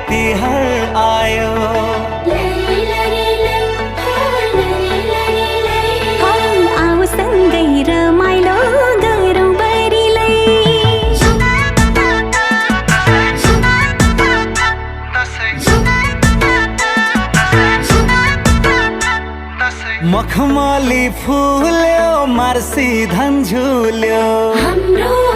तिहार आयो। आऊ सँगै रमाइलो गरौँ बरिलै। मखमली फुल्यो, मार्सी धन झुल्यो, हाम्रो